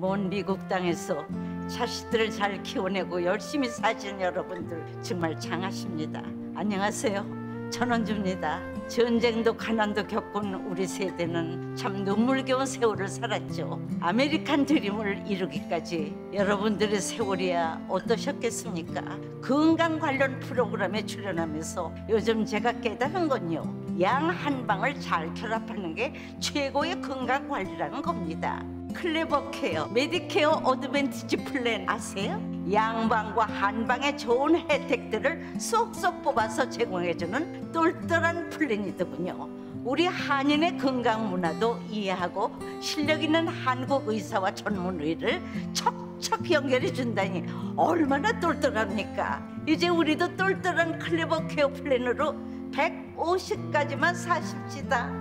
먼 미국 땅에서 자식들을 잘 키워내고 열심히 사시는 여러분들 정말 장하십니다. 안녕하세요. 전원주입니다. 전쟁도 가난도 겪은 우리 세대는 참 눈물겨운 세월을 살았죠. 아메리칸 드림을 이루기까지 여러분들의 세월이야 어떠셨겠습니까? 건강 관련 프로그램에 출연하면서 요즘 제가 깨달은 건요, 양 한 방을 잘 결합하는 게 최고의 건강 관리라는 겁니다. 클레버 케어, 메디케어 어드밴티지 플랜 아세요? 양방과 한방의 좋은 혜택들을 쏙쏙 뽑아서 제공해주는 똘똘한 플랜이더군요. 우리 한인의 건강 문화도 이해하고 실력 있는 한국 의사와 전문의를 척척 연결해 준다니 얼마나 똘똘합니까? 이제 우리도 똘똘한 클레버 케어 플랜으로 150까지만 사십시다.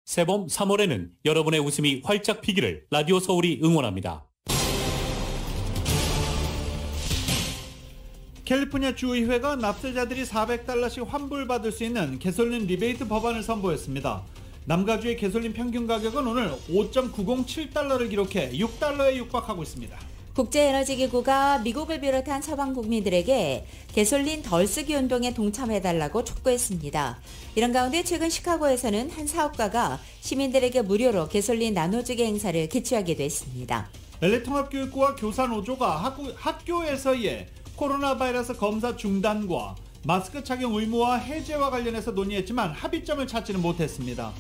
새봄 3월에는 여러분의 웃음이 활짝 피기를 라디오 서울이 응원합니다. 캘리포니아 주의회가 납세자들이 $400씩 환불받을 수 있는 개솔린 리베이트 법안을 선보였습니다. 남가주의 개솔린 평균 가격은 오늘 $5.907를 기록해 $6에 육박하고 있습니다. 국제에너지기구가 미국을 비롯한 서방 국민들에게 개솔린 덜 쓰기 운동에 동참해달라고 촉구했습니다. 이런 가운데 최근 시카고에서는 한 사업가가 시민들에게 무료로 개솔린 나눠주기 행사를 개최하기도 했습니다. LA 통합교육부와 교사노조가 학교에서의 코로나 바이러스 검사 중단과 마스크 착용 의무화 해제와 관련해서 논의했지만 합의점을 찾지는 못했습니다.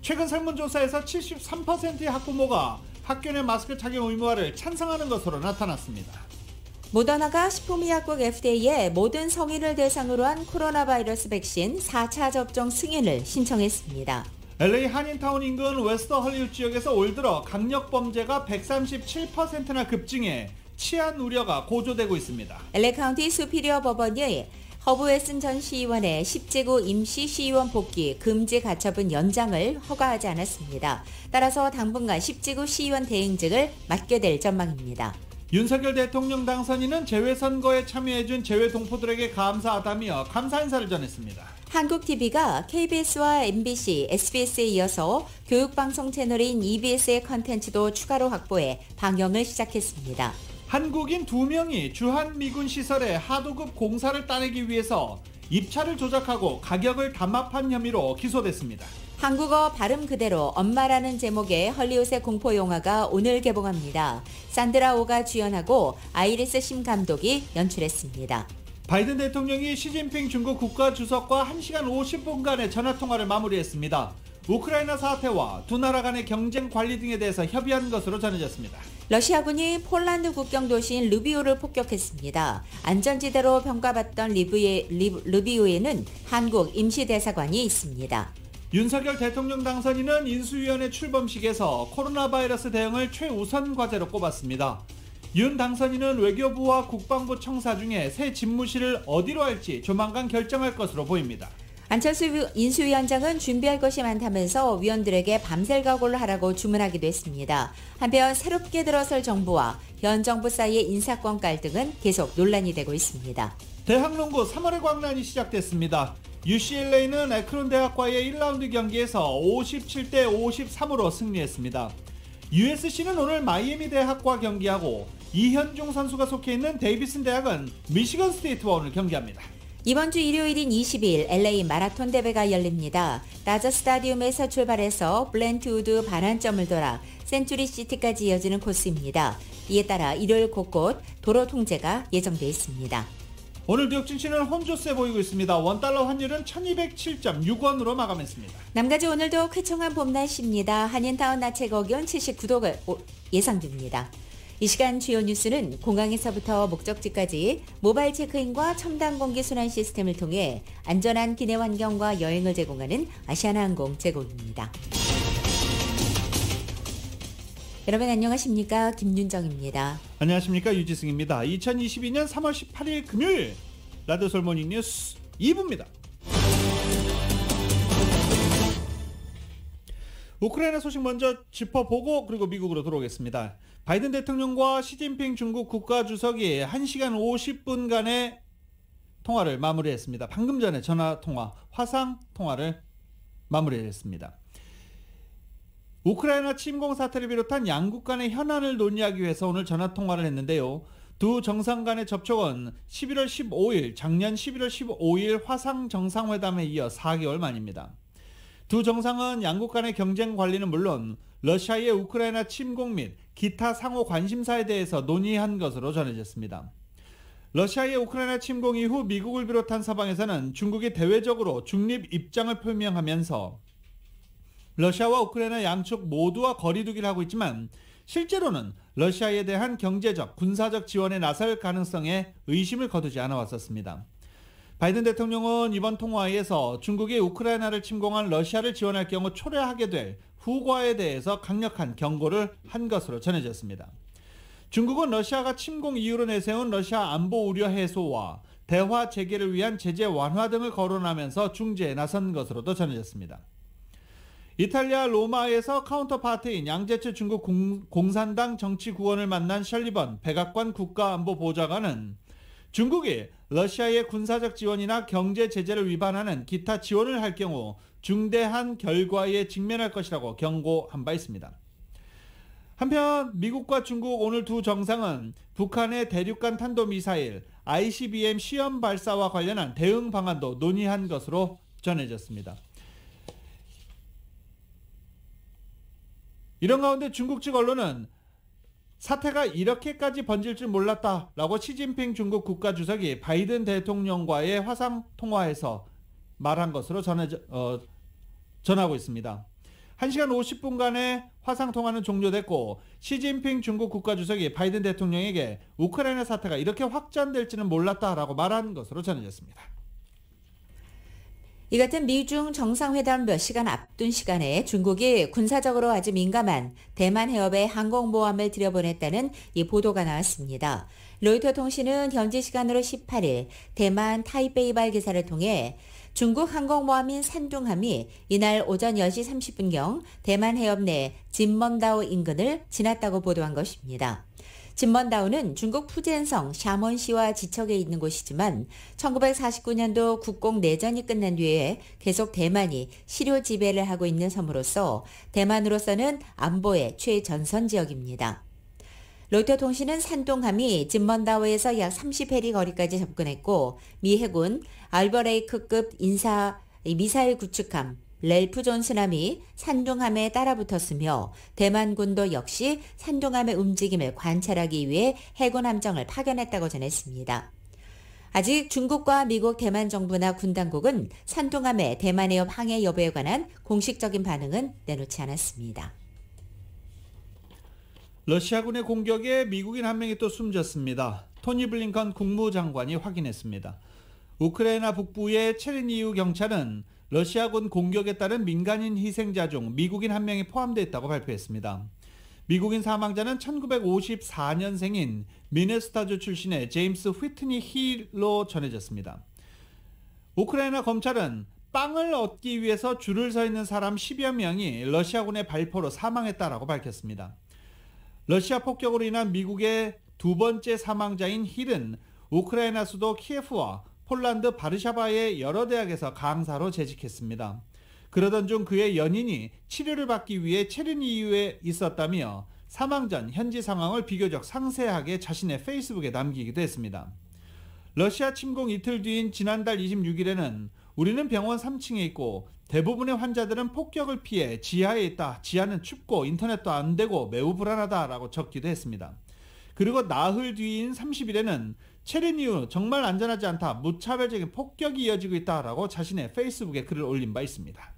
최근 설문조사에서 73%의 학부모가 학교 내 마스크 착용 의무화를 찬성하는 것으로 나타났습니다. 모더나가 식품의약국 FDA에 모든 성인을 대상으로 한 코로나 바이러스 백신 4차 접종 승인을 신청했습니다. LA 한인타운 인근 웨스트 헐리우드 지역에서 올 들어 강력 범죄가 137%나 급증해 치안 우려가 고조되고 있습니다. LA 카운티 수피리어 법원이 허브 웨슨 전 시의원의 10제구 임시 시의원 복귀 금지 가처분 연장을 허가하지 않았습니다. 따라서 당분간 10제구 시의원 대행직을 맡게 될 전망입니다. 윤석열 대통령 당선인은 재외선거에 참여해준 재외동포들에게 감사하다며 감사 인사를 전했습니다. 한국TV가 KBS와 MBC, SBS에 이어서 교육방송 채널인 EBS의 컨텐츠도 추가로 확보해 방영을 시작했습니다. 한국인 2명이 주한미군 시설에 하도급 공사를 따내기 위해서 입찰을 조작하고 가격을 담합한 혐의로 기소됐습니다. 한국어 발음 그대로 엄마라는 제목의 헐리우드의 공포영화가 오늘 개봉합니다. 산드라 오가 주연하고 아이리스 심 감독이 연출했습니다. 바이든 대통령이 시진핑 중국 국가주석과 1시간 50분간의 전화통화를 마무리했습니다. 우크라이나 사태와 두 나라 간의 경쟁 관리 등에 대해서 협의한 것으로 전해졌습니다. 러시아군이 폴란드 국경 도시인 르비우를 폭격했습니다. 안전지대로 평가받던 르비우에는 한국 임시대사관이 있습니다. 윤석열 대통령 당선인은 인수위원회 출범식에서 코로나 바이러스 대응을 최우선 과제로 꼽았습니다. 윤 당선인은 외교부와 국방부 청사 중에 새 집무실을 어디로 할지 조만간 결정할 것으로 보입니다. 안철수 인수위원장은 준비할 것이 많다면서 위원들에게 밤샐 각오를 하라고 주문하기도 했습니다. 한편 새롭게 들어설 정부와 현 정부 사이의 인사권 갈등은 계속 논란이 되고 있습니다. 대학농구 3월의 광란이 시작됐습니다. UCLA는 에크론 대학과의 1라운드 경기에서 57대 53으로 승리했습니다. USC는 오늘 마이애미 대학과 경기하고 이현중 선수가 속해 있는 데이비슨 대학은 미시건 스테이트와 오늘 경기합니다. 이번 주 일요일인 20일 LA 마라톤 대회가 열립니다. 라저 스타디움에서 출발해서 블렌트우드 반환점을 돌아 센츄리 시티까지 이어지는 코스입니다. 이에 따라 일요일 곳곳 도로 통제가 예정돼 있습니다. 오늘 뉴욕 증시는 혼조세 보이고 있습니다. 원달러 환율은 1207.6원으로 마감했습니다. 남가주 오늘도 쾌청한 봄 날씨입니다. 한인타운 낮 최고 기온 79도가 예상됩니다. 이 시간 주요 뉴스는 공항에서부터 목적지까지 모바일 체크인과 첨단 공기 순환 시스템을 통해 안전한 기내 환경과 여행을 제공하는 아시아나항공 제공입니다. 여러분 안녕하십니까? 김윤정입니다. 안녕하십니까? 유지승입니다. 2022년 3월 18일 금요일 라디오 서울 모닝 뉴스 2부입니다. 우크라이나 소식 먼저 짚어보고 그리고 미국으로 들어오겠습니다. 바이든 대통령과 시진핑 중국 국가주석이 1시간 50분간의 통화를 마무리했습니다. 방금 전에 전화통화, 화상통화를 마무리했습니다. 우크라이나 침공 사태를 비롯한 양국 간의 현안을 논의하기 위해서 오늘 전화통화를 했는데요. 두 정상 간의 접촉은 11월 15일, 작년 11월 15일 화상 정상회담에 이어 4개월 만입니다. 두 정상은 양국 간의 경쟁 관리는 물론 러시아의 우크라이나 침공 및 기타 상호 관심사에 대해서 논의한 것으로 전해졌습니다. 러시아의 우크라이나 침공 이후 미국을 비롯한 서방에서는 중국이 대외적으로 중립 입장을 표명하면서 러시아와 우크라이나 양측 모두와 거리두기를 하고 있지만 실제로는 러시아에 대한 경제적, 군사적 지원에 나설 가능성에 의심을 거두지 않아왔었습니다. 바이든 대통령은 이번 통화에서 중국이 우크라이나를 침공한 러시아를 지원할 경우 초래하게 될 후과에 대해서 강력한 경고를 한 것으로 전해졌습니다. 중국은 러시아가 침공 이후로 내세운 러시아 안보 우려 해소와 대화 재개를 위한 제재 완화 등을 거론하면서 중재에 나선 것으로도 전해졌습니다. 이탈리아 로마에서 카운터파트인 양제츠 중국 공산당 정치구원을 만난 셜리번 백악관 국가안보보좌관은 중국이 러시아의 군사적 지원이나 경제 제재를 위반하는 기타 지원을 할 경우 중대한 결과에 직면할 것이라고 경고한 바 있습니다. 한편 미국과 중국 오늘 두 정상은 북한의 대륙간 탄도미사일 ICBM 시험 발사와 관련한 대응 방안도 논의한 것으로 전해졌습니다. 이런 가운데 중국 측 언론은 사태가 이렇게까지 번질 줄 몰랐다라고 시진핑 중국 국가주석이 바이든 대통령과의 화상통화에서 말한 것으로 전하고 있습니다. 1시간 50분간의 화상통화는 종료됐고 시진핑 중국 국가주석이 바이든 대통령에게 우크라이나 사태가 이렇게 확전될지는 몰랐다라고 말한 것으로 전해졌습니다. 이 같은 미중 정상회담 몇 시간 앞둔 시간에 중국이 군사적으로 아주 민감한 대만 해협에 항공모함을 들여보냈다는 이 보도가 나왔습니다. 로이터 통신은 현지 시간으로 18일 대만 타이베이발 기사를 통해 중국 항공모함인 산둥함이 이날 오전 10시 30분경 대만 해협 내 진먼다오 인근을 지났다고 보도한 것입니다. 진먼다오는 중국 푸젠성 샤먼시와 지척에 있는 곳이지만 1949년도 국공 내전이 끝난 뒤에 계속 대만이 실효 지배를 하고 있는 섬으로서 대만으로서는 안보의 최전선 지역입니다. 로이터 통신은 산둥함이 진먼다오에서 약 30해리 거리까지 접근했고 미 해군 알버레이크급 미사일 구축함 렐프 존슨함이 산둥함에 따라붙었으며 대만군도 역시 산둥함의 움직임을 관찰하기 위해 해군 함정을 파견했다고 전했습니다. 아직 중국과 미국 대만 정부나 군 당국은 산둥함의 대만 해협 항해 여부에 관한 공식적인 반응은 내놓지 않았습니다. 러시아군의 공격에 미국인 한 명이 또 숨졌습니다. 토니 블링컨 국무장관이 확인했습니다. 우크라이나 북부의 체르니우 경찰은 러시아군 공격에 따른 민간인 희생자 중 미국인 한 명이 포함되어 있다고 발표했습니다. 미국인 사망자는 1954년생인 미네소타주 출신의 제임스 휘트니 힐로 전해졌습니다. 우크라이나 검찰은 빵을 얻기 위해서 줄을 서 있는 사람 10여 명이 러시아군의 발포로 사망했다라고 밝혔습니다. 러시아 폭격으로 인한 미국의 두 번째 사망자인 힐은 우크라이나 수도 키예프와 폴란드 바르샤바의 여러 대학에서 강사로 재직했습니다. 그러던 중 그의 연인이 치료를 받기 위해 체르니우에 있었다며 사망 전 현지 상황을 비교적 상세하게 자신의 페이스북에 남기기도 했습니다. 러시아 침공 이틀 뒤인 지난달 26일에는 우리는 병원 3층에 있고 대부분의 환자들은 폭격을 피해 지하에 있다. 지하는 춥고 인터넷도 안 되고 매우 불안하다라고 적기도 했습니다. 그리고 나흘 뒤인 30일에는 체르니우 정말 안전하지 않다. 무차별적인 폭격이 이어지고 있다라고 자신의 페이스북에 글을 올린 바 있습니다.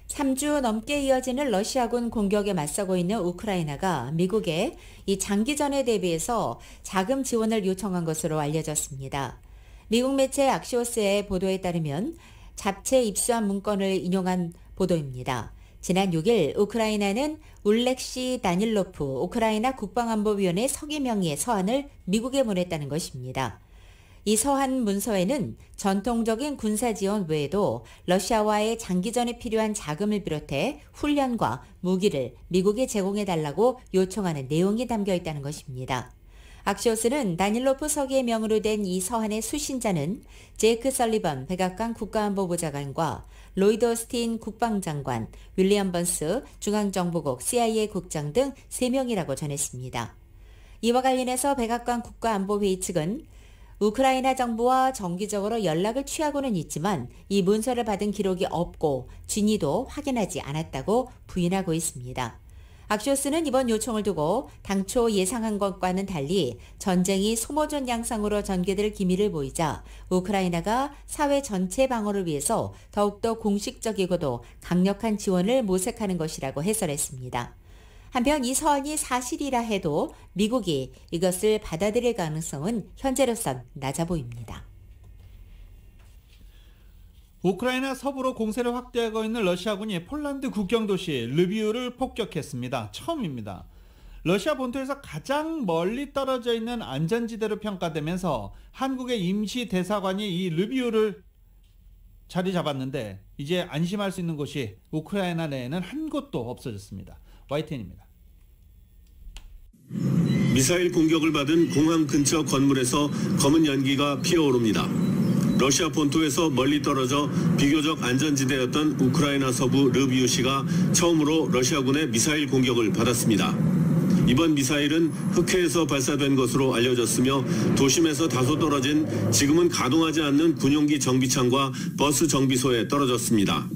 3주 넘게 이어지는 러시아군 공격에 맞서고 있는 우크라이나가 미국에 이 장기전에 대비해서 자금 지원을 요청한 것으로 알려졌습니다. 미국 매체 악시오스의 보도에 따르면 잡채 입수한 문건을 인용한 보도입니다. 지난 6일 우크라이나는 울렉시 다닐로프 우크라이나 국방안보위원회 서기 명의의 서한을 미국에 보냈다는 것입니다. 이 서한 문서에는 전통적인 군사 지원 외에도 러시아와의 장기전에 필요한 자금을 비롯해 훈련과 무기를 미국에 제공해달라고 요청하는 내용이 담겨 있다는 것입니다. 악시오스는 다닐로프 서기의 명으로 된 이 서한의 수신자는 제이크 설리번 백악관 국가안보보좌관과 로이드 오스틴 국방장관, 윌리엄 번스 중앙정보국 CIA 국장 등 3명이라고 전했습니다. 이와 관련해서 백악관 국가안보회의 측은 우크라이나 정부와 정기적으로 연락을 취하고는 있지만 이 문서를 받은 기록이 없고 진위도 확인하지 않았다고 부인하고 있습니다. 악시오스는 이번 요청을 두고 당초 예상한 것과는 달리 전쟁이 소모전 양상으로 전개될 기미를 보이자 우크라이나가 사회 전체 방어를 위해서 더욱더 공식적이고도 강력한 지원을 모색하는 것이라고 해설했습니다. 한편 이 서한이 사실이라 해도 미국이 이것을 받아들일 가능성은 현재로선 낮아 보입니다. 우크라이나 서부로 공세를 확대하고 있는 러시아군이 폴란드 국경 도시 르비우를 폭격했습니다. 처음입니다. 러시아 본토에서 가장 멀리 떨어져 있는 안전지대로 평가되면서 한국의 임시 대사관이 이 르비우를 자리 잡았는데 이제 안심할 수 있는 곳이 우크라이나 내에는 한 곳도 없어졌습니다. YTN입니다. 미사일 공격을 받은 공항 근처 건물에서 검은 연기가 피어오릅니다. 러시아 본토에서 멀리 떨어져 비교적 안전지대였던 우크라이나 서부 르비우시가 처음으로 러시아군의 미사일 공격을 받았습니다. 이번 미사일은 흑해에서 발사된 것으로 알려졌으며 도심에서 다소 떨어진 지금은 가동하지 않는 군용기 정비창과 버스 정비소에 떨어졌습니다.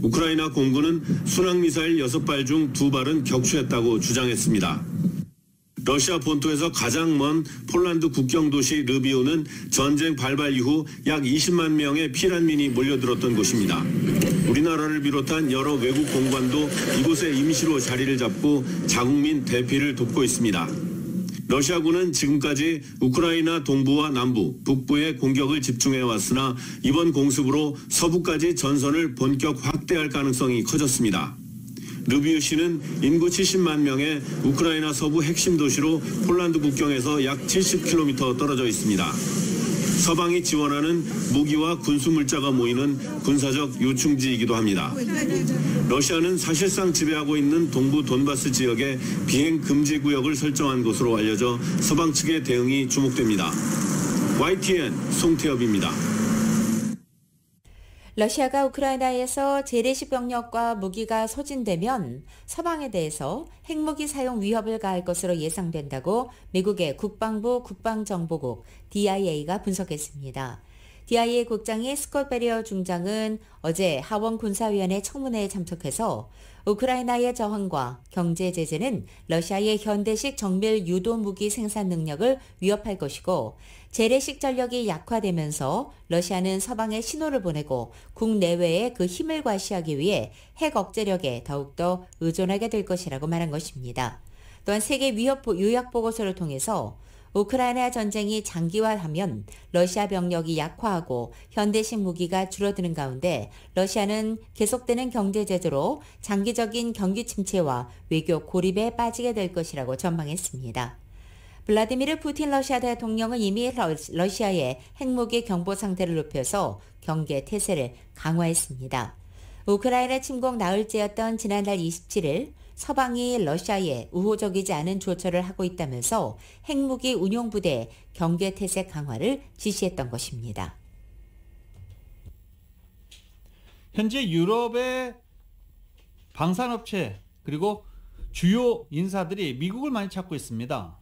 우크라이나 공군은 순항미사일 6발 중 2발은 격추했다고 주장했습니다. 러시아 본토에서 가장 먼 폴란드 국경 도시 르비우는 전쟁 발발 이후 약 20만 명의 피난민이 몰려들었던 곳입니다. 우리나라를 비롯한 여러 외국 공관도 이곳에 임시로 자리를 잡고 자국민 대피를 돕고 있습니다. 러시아군은 지금까지 우크라이나 동부와 남부, 북부에 공격을 집중해왔으나 이번 공습으로 서부까지 전선을 본격 확대할 가능성이 커졌습니다. 르비우시는 인구 70만 명의 우크라이나 서부 핵심 도시로 폴란드 국경에서 약 70km 떨어져 있습니다. 서방이 지원하는 무기와 군수물자가 모이는 군사적 요충지이기도 합니다. 러시아는 사실상 지배하고 있는 동부 돈바스 지역에 비행 금지 구역을 설정한 것으로 알려져 서방 측의 대응이 주목됩니다. YTN 송태엽입니다. 러시아가 우크라이나에서 재래식 병력과 무기가 소진되면 서방에 대해서 핵무기 사용 위협을 가할 것으로 예상된다고 미국의 국방부 국방정보국 DIA가 분석했습니다. DIA 국장인 스콧 베리어 중장은 어제 하원군사위원회 청문회에 참석해서 우크라이나의 저항과 경제 제재는 러시아의 현대식 정밀 유도 무기 생산 능력을 위협할 것이고 재래식 전력이 약화되면서 러시아는 서방에 신호를 보내고 국내외에 그 힘을 과시하기 위해 핵 억제력에 더욱더 의존하게 될 것이라고 말한 것입니다. 또한 세계 위협 요약 보고서를 통해서 우크라이나 전쟁이 장기화하면 러시아 병력이 약화하고 현대식 무기가 줄어드는 가운데 러시아는 계속되는 경제 제재로 장기적인 경기 침체와 외교 고립에 빠지게 될 것이라고 전망했습니다. 블라디미르 푸틴 러시아 대통령은 이미 러시아의 핵무기 경보 상태를 높여서 경계 태세를 강화했습니다. 우크라이나 침공 나흘째였던 지난달 27일 서방이 러시아에 우호적이지 않은 조처를 하고 있다면서 핵무기 운용부대 경계 태세 강화를 지시했던 것입니다. 현재 유럽의 방산업체 그리고 주요 인사들이 미국을 많이 찾고 있습니다.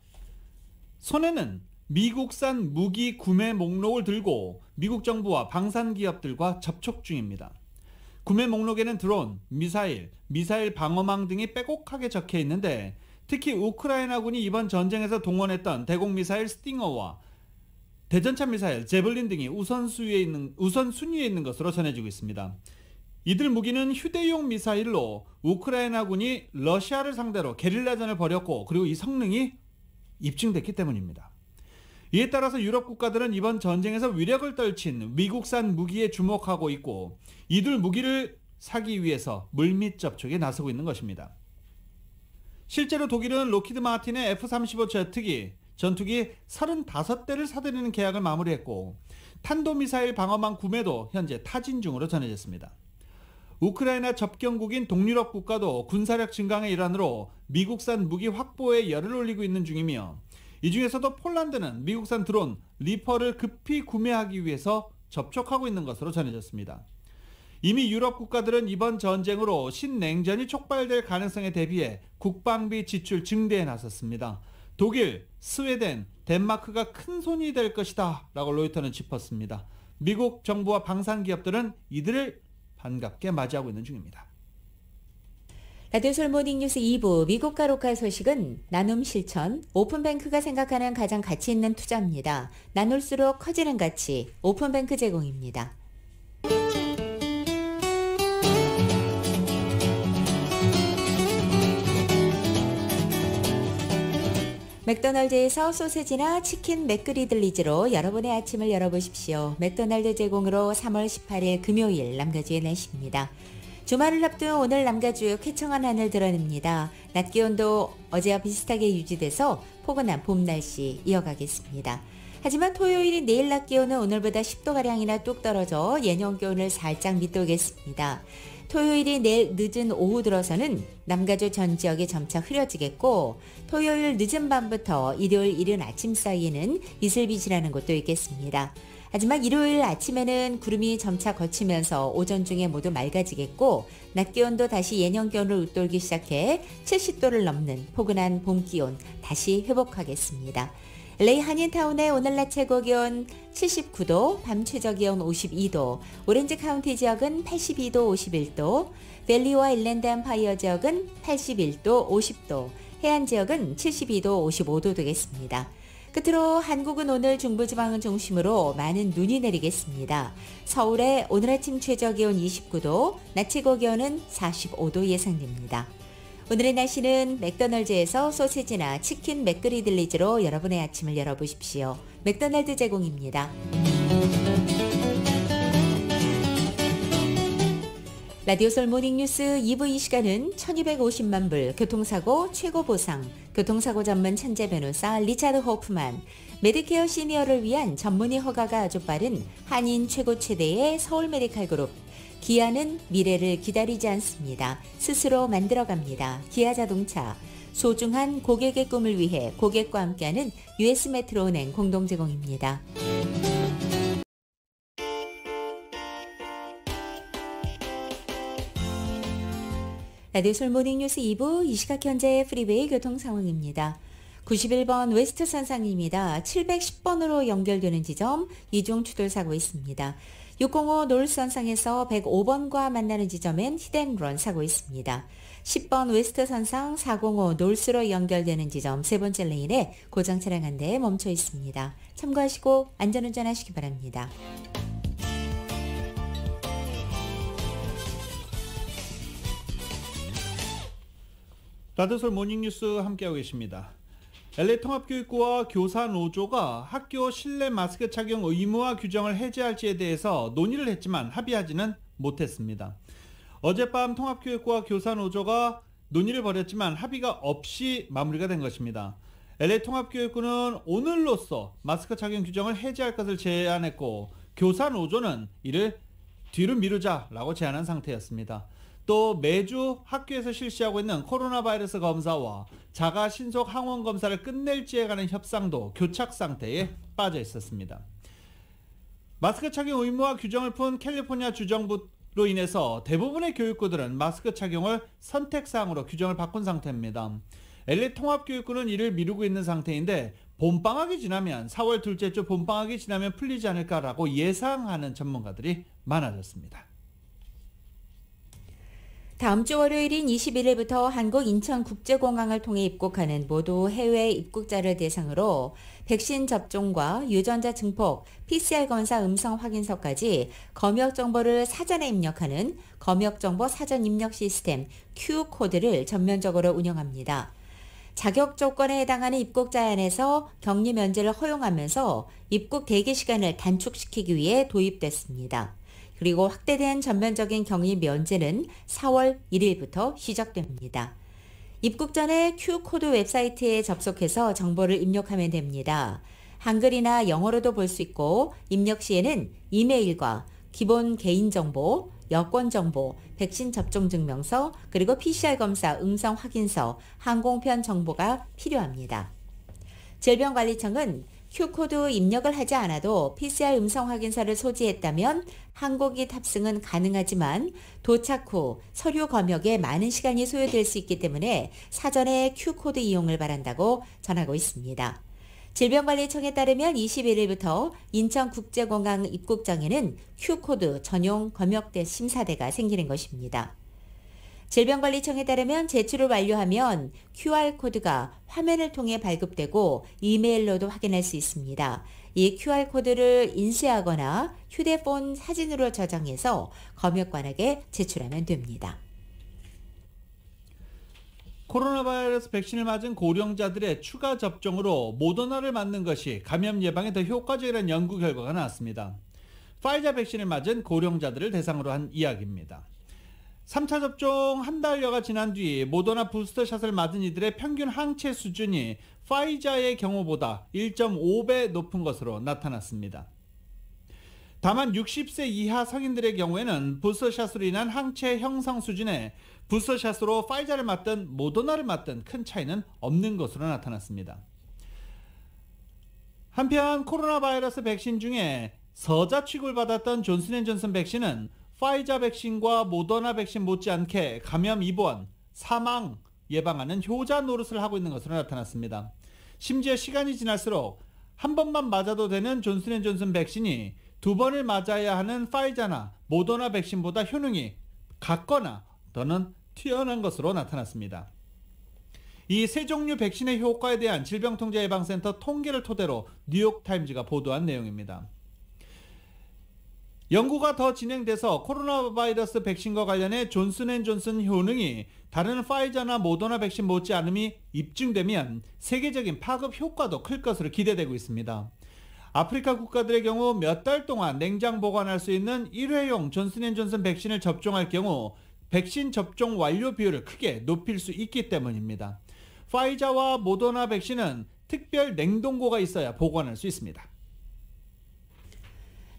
손에는 미국산 무기 구매 목록을 들고 미국 정부와 방산 기업들과 접촉 중입니다. 구매 목록에는 드론, 미사일 방어망 등이 빼곡하게 적혀 있는데 특히 우크라이나군이 이번 전쟁에서 동원했던 대공 미사일 스팅어와 대전차 미사일 제블린 등이 우선순위에 있는 것으로 전해지고 있습니다. 이들 무기는 휴대용 미사일로 우크라이나군이 러시아를 상대로 게릴라전을 벌였고 그리고 이 성능이 입증됐기 때문입니다. 이에 따라서 유럽 국가들은 이번 전쟁에서 위력을 떨친 미국산 무기에 주목하고 있고 이들 무기를 사기 위해서 물밑 접촉에 나서고 있는 것입니다. 실제로 독일은 로키드 마틴의 F-35 제트기, 전투기 35대를 사들이는 계약을 마무리했고 탄도미사일 방어망 구매도 현재 타진 중으로 전해졌습니다. 우크라이나 접경국인 동유럽 국가도 군사력 증강의 일환으로 미국산 무기 확보에 열을 올리고 있는 중이며 이 중에서도 폴란드는 미국산 드론 리퍼를 급히 구매하기 위해서 접촉하고 있는 것으로 전해졌습니다. 이미 유럽 국가들은 이번 전쟁으로 신냉전이 촉발될 가능성에 대비해 국방비 지출 증대에 나섰습니다. 독일, 스웨덴, 덴마크가 큰 손이 될 것이다 라고 로이터는 짚었습니다. 미국 정부와 방산기업들은 이들을 반갑게 맞이하고 있는 중입니다. 라디오솔 모닝뉴스 2부 미국과 로컬 소식은 나눔 실천, 오픈뱅크가 생각하는 가장 가치 있는 투자입니다. 나눌수록 커지는 가치, 오픈뱅크 제공입니다. 맥도날드에서 소세지나 치킨 맥그리들리즈로 여러분의 아침을 열어보십시오. 맥도날드 제공으로 3월 18일 금요일 남가주의 날씨입니다. 주말을 앞둔 오늘 남가주 쾌청한 하늘 드러냅니다. 낮 기온도 어제와 비슷하게 유지돼서 포근한 봄 날씨 이어가겠습니다. 하지만 토요일인 내일 낮 기온은 오늘보다 10도가량이나 뚝 떨어져 예년 기온을 살짝 밑돌겠습니다. 토요일이 내일 늦은 오후 들어서는 남가주 전 지역이 점차 흐려지겠고 토요일 늦은 밤부터 일요일 이른 아침 사이에는 이슬비 지나는 곳도 있겠습니다. 하지만 일요일 아침에는 구름이 점차 걷히면서 오전 중에 모두 맑아지겠고 낮 기온도 다시 예년 기온을 웃돌기 시작해 70도를 넘는 포근한 봄 기온 다시 회복하겠습니다. LA 한인타운의 오늘 낮 최고 기온 79도, 밤 최저 기온 52도, 오렌지 카운티 지역은 82도, 51도, 밸리와 일랜드 엠파이어 지역은 81도, 50도, 해안 지역은 72도, 55도 되겠습니다. 끝으로 한국은 오늘 중부지방을 중심으로 많은 눈이 내리겠습니다. 서울의 오늘 아침 최저 기온 29도, 낮 최고 기온은 45도 예상됩니다. 오늘의 날씨는 맥도날드에서 소시지나 치킨 맥그리들리즈로 여러분의 아침을 열어보십시오. 맥도날드 제공입니다. 라디오솔 모닝뉴스 2부 이 시간은 1250만 불 교통사고 최고 보상, 교통사고 전문 천재 변호사 리차드 호프만, 메디케어 시니어를 위한 전문의 허가가 아주 빠른 한인 최고 최대의 서울 메디칼 그룹, 기아는 미래를 기다리지 않습니다. 스스로 만들어갑니다. 기아자동차, 소중한 고객의 꿈을 위해 고객과 함께하는 US 메트로은행 공동 제공입니다. 라디오솔 모닝뉴스 2부 이 시각 현재 프리웨이 교통 상황입니다. 91번 웨스트 선상입니다. 710번으로 연결되는 지점 이중 추돌사고 있습니다. 605 노스 선상에서 105번과 만나는 지점엔 히덴런 사고 있습니다. 10번 웨스트 선상 405 노스로 연결되는 지점 세 번째 레인에 고장 차량 한 대 멈춰 있습니다. 참고하시고 안전운전하시기 바랍니다. 라디오솔 모닝뉴스 함께하고 계십니다. LA 통합교육부와 교사노조가 학교 실내 마스크 착용 의무화 규정을 해제할지에 대해서 논의를 했지만 합의하지는 못했습니다. 어젯밤 통합교육부와 교사노조가 논의를 벌였지만 합의가 없이 마무리가 된 것입니다. LA 통합교육부는 오늘로써 마스크 착용 규정을 해제할 것을 제안했고 교사노조는 이를 뒤로 미루자라고 제안한 상태였습니다. 또 매주 학교에서 실시하고 있는 코로나 바이러스 검사와 자가 신속 항원 검사를 끝낼지에 관한 협상도 교착 상태에 빠져 있었습니다. 마스크 착용 의무화 규정을 푼 캘리포니아 주정부로 인해서 대부분의 교육부들은 마스크 착용을 선택사항으로 규정을 바꾼 상태입니다. LA 통합교육부는 이를 미루고 있는 상태인데 봄방학이 지나면 4월 둘째 주 봄방학이 지나면 풀리지 않을까라고 예상하는 전문가들이 많아졌습니다. 다음 주 월요일인 21일부터 한국 인천국제공항을 통해 입국하는 모두 해외 입국자를 대상으로 백신 접종과 유전자 증폭, PCR 검사 음성 확인서까지 검역 정보를 사전에 입력하는 검역정보 사전 입력 시스템 Q코드를 전면적으로 운영합니다. 자격 조건에 해당하는 입국자에 한해서 격리 면제를 허용하면서 입국 대기 시간을 단축시키기 위해 도입됐습니다. 그리고 확대된 전면적인 격리 면제는 4월 1일부터 시작됩니다. 입국 전에 Q코드 웹사이트에 접속해서 정보를 입력하면 됩니다. 한글이나 영어로도 볼 수 있고 입력 시에는 이메일과 기본 개인정보, 여권정보, 백신 접종 증명서, 그리고 PCR 검사 음성 확인서, 항공편 정보가 필요합니다. 질병관리청은 Q코드 입력을 하지 않아도 PCR 음성 확인서를 소지했다면 항공기 탑승은 가능하지만 도착 후 서류 검역에 많은 시간이 소요될 수 있기 때문에 사전에 Q코드 이용을 바란다고 전하고 있습니다. 질병관리청에 따르면 21일부터 인천국제공항 입국장에는 Q코드 전용 검역대 심사대가 생기는 것입니다. 질병관리청에 따르면 제출을 완료하면 QR코드가 화면을 통해 발급되고 이메일로도 확인할 수 있습니다. 이 QR코드를 인쇄하거나 휴대폰 사진으로 저장해서 검역관에게 제출하면 됩니다. 코로나 바이러스 백신을 맞은 고령자들의 추가 접종으로 모더나를 맞는 것이 감염 예방에 더 효과적이라는 연구 결과가 나왔습니다. 파이자 백신을 맞은 고령자들을 대상으로 한 이야기입니다. 3차 접종 한 달여가 지난 뒤 모더나 부스터샷을 맞은 이들의 평균 항체 수준이 파이자의 경우보다 1.5배 높은 것으로 나타났습니다. 다만 60세 이하 성인들의 경우에는 부스터샷으로 인한 항체 형성 수준에 부스터샷으로 파이자를 맞든 모더나를 맞든 큰 차이는 없는 것으로 나타났습니다. 한편 코로나 바이러스 백신 중에 서자 취급을 받았던 존슨앤존슨 백신은 파이자 백신과 모더나 백신 못지않게 감염 입원, 사망 예방하는 효자 노릇을 하고 있는 것으로 나타났습니다. 심지어 시간이 지날수록 한 번만 맞아도 되는 존슨앤존슨 백신이 두 번을 맞아야 하는 파이자나 모더나 백신보다 효능이 같거나 또는 뛰어난 것으로 나타났습니다. 이 세 종류 백신의 효과에 대한 질병통제예방센터 통계를 토대로 뉴욕타임즈가 보도한 내용입니다. 연구가 더 진행돼서 코로나 바이러스 백신과 관련해 존슨앤존슨 효능이 다른 파이자나 모더나 백신 못지않음이 입증되면 세계적인 파급 효과도 클 것으로 기대되고 있습니다. 아프리카 국가들의 경우 몇 달 동안 냉장 보관할 수 있는 일회용 존슨앤존슨 백신을 접종할 경우 백신 접종 완료 비율을 크게 높일 수 있기 때문입니다. 파이자와 모더나 백신은 특별 냉동고가 있어야 보관할 수 있습니다.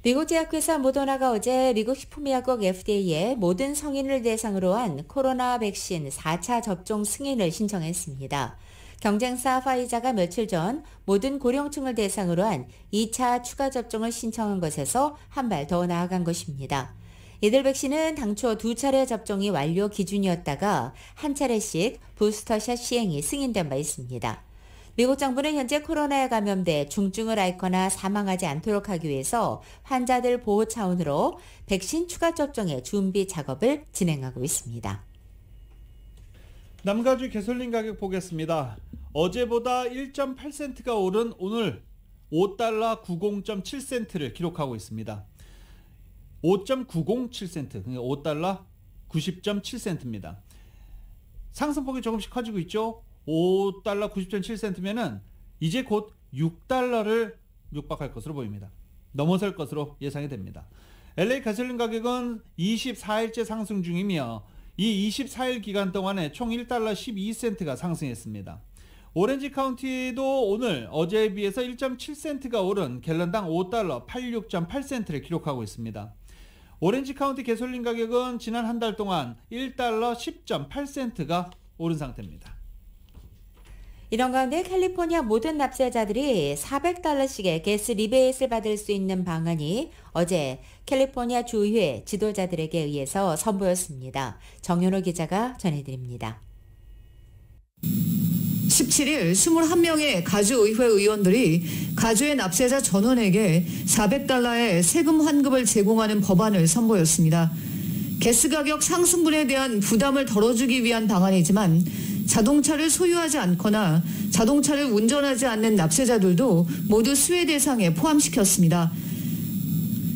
미국 제약회사 모더나가 어제 미국 식품의약국 FDA에 모든 성인을 대상으로 한 코로나 백신 4차 접종 승인을 신청했습니다. 경쟁사 파이자가 며칠 전 모든 고령층을 대상으로 한 2차 추가 접종을 신청한 것에서 한 발 더 나아간 것입니다. 이들 백신은 당초 2차례 접종이 완료 기준이었다가 한 차례씩 부스터샷 시행이 승인된 바 있습니다. 미국 정부는 현재 코로나에 감염돼 중증을 앓거나 사망하지 않도록 하기 위해서 환자들 보호 차원으로 백신 추가 접종의 준비 작업을 진행하고 있습니다. 남가주 개솔린 가격 보겠습니다. 어제보다 1.8센트가 오른 오늘 5달러 90.7센트를 기록하고 있습니다. 5.907센트, 그러니까 5달러 90.7센트입니다. 상승폭이 조금씩 커지고 있죠. 5달러 90.7센트면은 이제 곧 6달러를 육박할 것으로 보입니다. 넘어설 것으로 예상이 됩니다. LA 가솔린 가격은 24일째 상승 중이며 이 24일 기간 동안에 총 1달러 12센트가 상승했습니다. 오렌지 카운티도 오늘 어제에 비해서 1.7센트가 오른 갤런당 5달러 86.8센트를 기록하고 있습니다. 오렌지 카운티 개솔린 가격은 지난 한 달 동안 1달러 10.8센트가 오른 상태입니다. 이런 가운데 캘리포니아 모든 납세자들이 400달러씩의 가스 리베이트를 받을 수 있는 방안이 어제 캘리포니아 주의회 지도자들에게 의해서 선보였습니다. 정연호 기자가 전해드립니다. 17일 21명의 가주의회 의원들이 가주의 납세자 전원에게 400달러의 세금 환급을 제공하는 법안을 선보였습니다. 가스 가격 상승분에 대한 부담을 덜어주기 위한 방안이지만 자동차를 소유하지 않거나 자동차를 운전하지 않는 납세자들도 모두 수혜 대상에 포함시켰습니다.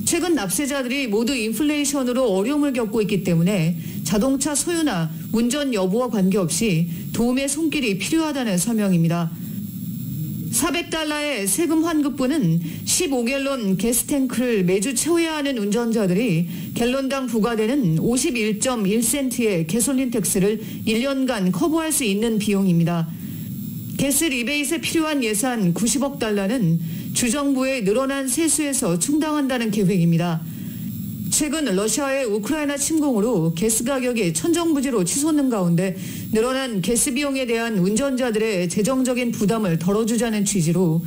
최근 납세자들이 모두 인플레이션으로 어려움을 겪고 있기 때문에 자동차 소유나 운전 여부와 관계없이 도움의 손길이 필요하다는 서명입니다. $400의 세금 환급분은 15갤런 가스탱크를 매주 채워야 하는 운전자들이 갤런당 부과되는 51.1센트의 가솔린 텍스를 1년간 커버할 수 있는 비용입니다. 가스 리베이트에 필요한 예산 90억 달러는 주정부의 늘어난 세수에서 충당한다는 계획입니다. 최근 러시아의 우크라이나 침공으로 가스 가격이 천정부지로 치솟는 가운데 늘어난 가스 비용에 대한 운전자들의 재정적인 부담을 덜어주자는 취지로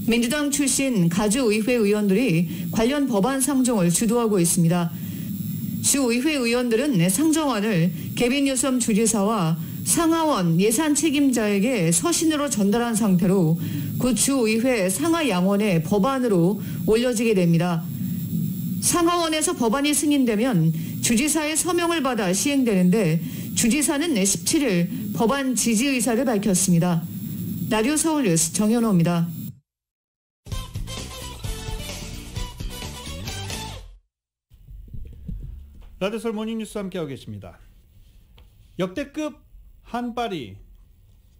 민주당 출신 가주의회 의원들이 관련 법안 상정을 주도하고 있습니다. 주의회 의원들은 상정안을 개빈 뉴섬 주지사와 상하원 예산 책임자에게 서신으로 전달한 상태로 그 주의회 상하양원의 법안으로 올려지게 됩니다. 상하원에서 법안이 승인되면 주지사의 서명을 받아 시행되는데 주지사는 17일 법안 지지 의사를 밝혔습니다. 라디오 서울뉴스 정현호입니다. 라디오 서울 모닝뉴스 함께하고 계십니다. 역대급 한파리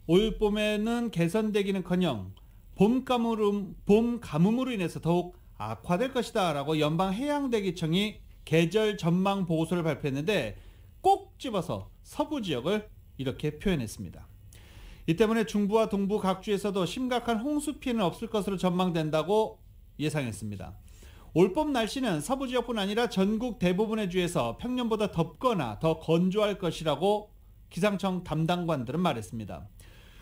올 봄에는 개선되기는커녕 봄 가뭄으로 인해서 더욱 악화될 것이다 라고 연방해양대기청이 계절 전망 보고서를 발표했는데 꼭 집어서 서부 지역을 이렇게 표현했습니다. 이 때문에 중부와 동부 각주에서도 심각한 홍수 피해는 없을 것으로 전망된다고 예상했습니다. 올봄 날씨는 서부 지역뿐 아니라 전국 대부분의 주에서 평년보다 덥거나 더 건조할 것이라고 기상청 담당관들은 말했습니다.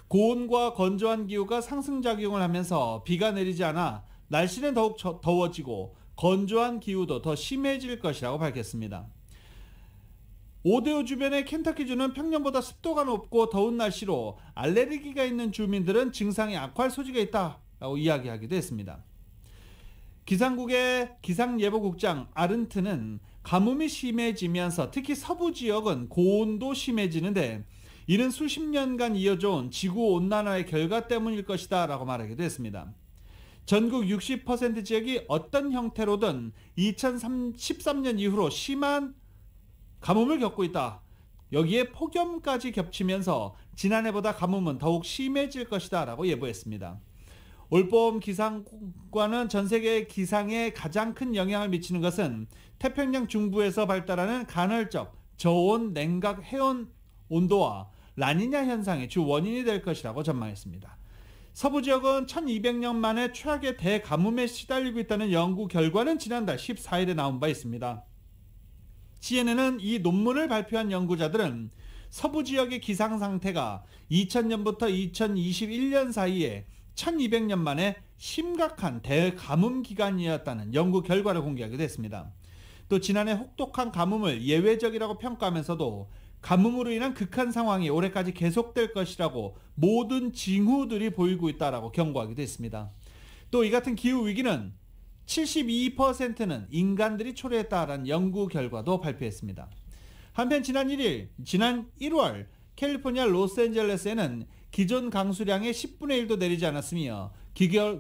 고온과 건조한 기후가 상승작용을 하면서 비가 내리지 않아 날씨는 더욱 더워지고 건조한 기후도 더 심해질 것이라고 밝혔습니다. 오데오 주변의 켄터키주는 평년보다 습도가 높고 더운 날씨로 알레르기가 있는 주민들은 증상이 악화할 소지가 있다라고 이야기하기도 했습니다. 기상국의 기상예보국장 아른트는 가뭄이 심해지면서 특히 서부 지역은 고온도 심해지는데 이는 수십 년간 이어져온 지구온난화의 결과 때문일 것이다 라고 말하기도 했습니다. 전국 60% 지역이 어떤 형태로든 2013년 이후로 심한 가뭄을 겪고 있다. 여기에 폭염까지 겹치면서 지난해보다 가뭄은 더욱 심해질 것이다 라고 예보했습니다. 올봄 기상과는 전 세계 기상에 가장 큰 영향을 미치는 것은 태평양 중부에서 발달하는 간헐적 저온 냉각 해온 온도와 라니냐 현상의 주 원인이 될 것이라고 전망했습니다. 서부 지역은 1200년 만에 최악의 대가뭄에 시달리고 있다는 연구 결과는 지난달 14일에 나온 바 있습니다. CNN은 이 논문을 발표한 연구자들은 서부 지역의 기상 상태가 2000년부터 2021년 사이에 1200년 만에 심각한 대가뭄 기간이었다는 연구 결과를 공개하기도 했습니다. 또 지난해 혹독한 가뭄을 예외적이라고 평가하면서도 가뭄으로 인한 극한 상황이 올해까지 계속될 것이라고 모든 징후들이 보이고 있다라고 경고하기도 했습니다. 또 이 같은 기후 위기는 72%는 인간들이 초래했다라는 연구 결과도 발표했습니다. 한편 지난 1월 캘리포니아 로스앤젤레스에는 기존 강수량의 10분의 1도 내리지 않았으며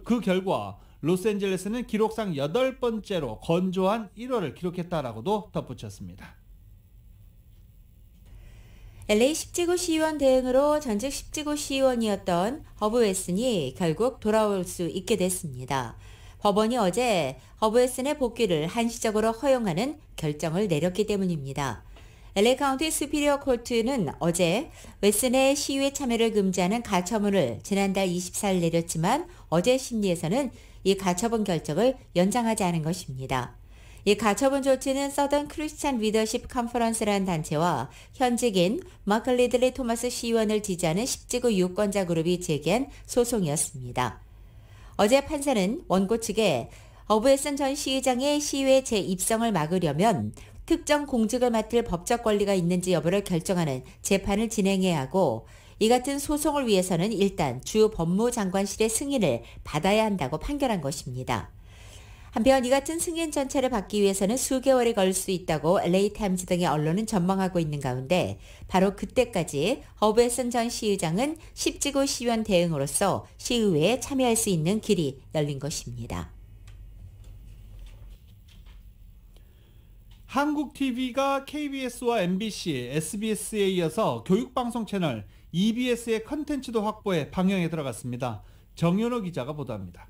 그 결과 로스앤젤레스는 기록상 8번째로 건조한 1월을 기록했다라고도 덧붙였습니다. LA 10지구 시의원 대행으로 전직 10지구 시의원이었던 허브 웨슨이 결국 돌아올 수 있게 됐습니다. 법원이 어제 허브 웨슨의 복귀를 한시적으로 허용하는 결정을 내렸기 때문입니다. LA 카운티 수피리어 코트는 어제 웨슨의 시위에 참여를 금지하는 가처분을 지난달 24일 내렸지만 어제 심리에서는 이 가처분 결정을 연장하지 않은 것입니다. 이 가처분 조치는 서던 크리스찬 리더십 컨퍼런스라는 단체와 현직인 마크 리들리 토마스 시의원을 지지하는 10지구 유권자 그룹이 제기한 소송이었습니다. 어제 판사는 원고 측에 허브 웨슨 전 시의장의 시위에 재입성을 막으려면 특정 공직을 맡을 법적 권리가 있는지 여부를 결정하는 재판을 진행해야 하고 이 같은 소송을 위해서는 일단 주 법무장관실의 승인을 받아야 한다고 판결한 것입니다. 한편 이 같은 승인 전체를 받기 위해서는 수개월이 걸릴 수 있다고 LA타임즈 등의 언론은 전망하고 있는 가운데 바로 그때까지 허브 웨슨 전 시의장은 10지구 시의원 대행으로서 시의회에 참여할 수 있는 길이 열린 것입니다. 한국 TV가 KBS와 MBC, SBS에 이어서 교육방송 채널 EBS의 컨텐츠도 확보해 방영에 들어갔습니다. 정현호 기자가 보도합니다.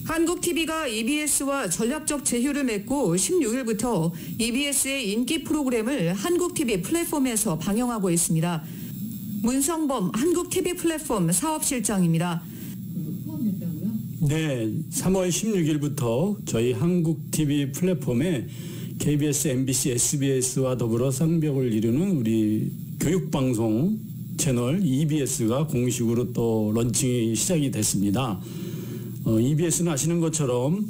한국TV가 EBS와 전략적 제휴를 맺고 16일부터 EBS의 인기 프로그램을 한국TV 플랫폼에서 방영하고 있습니다. 문성범 한국TV 플랫폼 사업실장입니다. 네, 3월 16일부터 저희 한국TV 플랫폼에 KBS, MBC, SBS와 더불어 쌍벽을 이루는 우리 교육방송 채널 EBS가 공식으로 또 런칭이 시작이 됐습니다. EBS는 아시는 것처럼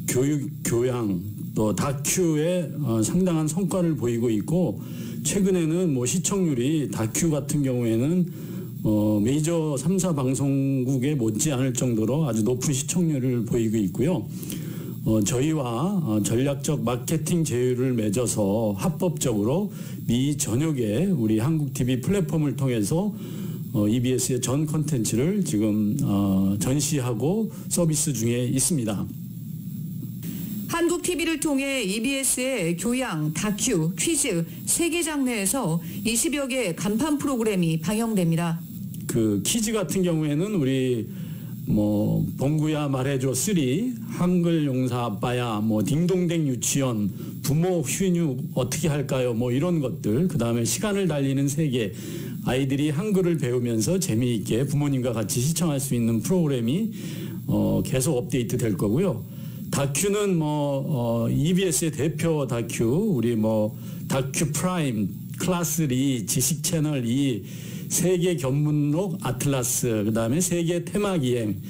교육, 교양, 또 다큐에 상당한 성과를 보이고 있고, 최근에는 뭐 시청률이 다큐 같은 경우에는 메이저 3사 방송국에 못지않을 정도로 아주 높은 시청률을 보이고 있고요. 저희와 전략적 마케팅 제휴를 맺어서 합법적으로 미 전역의 우리 한국TV 플랫폼을 통해서 EBS의 전 콘텐츠를 지금 전시하고 서비스 중에 있습니다. 한국TV를 통해 EBS의 교양, 다큐, 퀴즈 3개 장르에서 20여 개 간판 프로그램이 방영됩니다. 그 퀴즈 같은 경우에는 우리 뭐 봉구야 말해줘 3, 한글 용사 아빠야, 뭐 딩동댕 유치원, 부모 휴육 어떻게 할까요, 뭐 이런 것들, 그 다음에 시간을 달리는 세계, 아이들이 한글을 배우면서 재미있게 부모님과 같이 시청할 수 있는 프로그램이 계속 업데이트 될 거고요. 다큐는 뭐 EBS의 대표 다큐, 우리 뭐 다큐 프라임, 클래스 2, 지식 채널 2, 세계 견문록 아틀라스, 그 다음에 세계 테마 기행,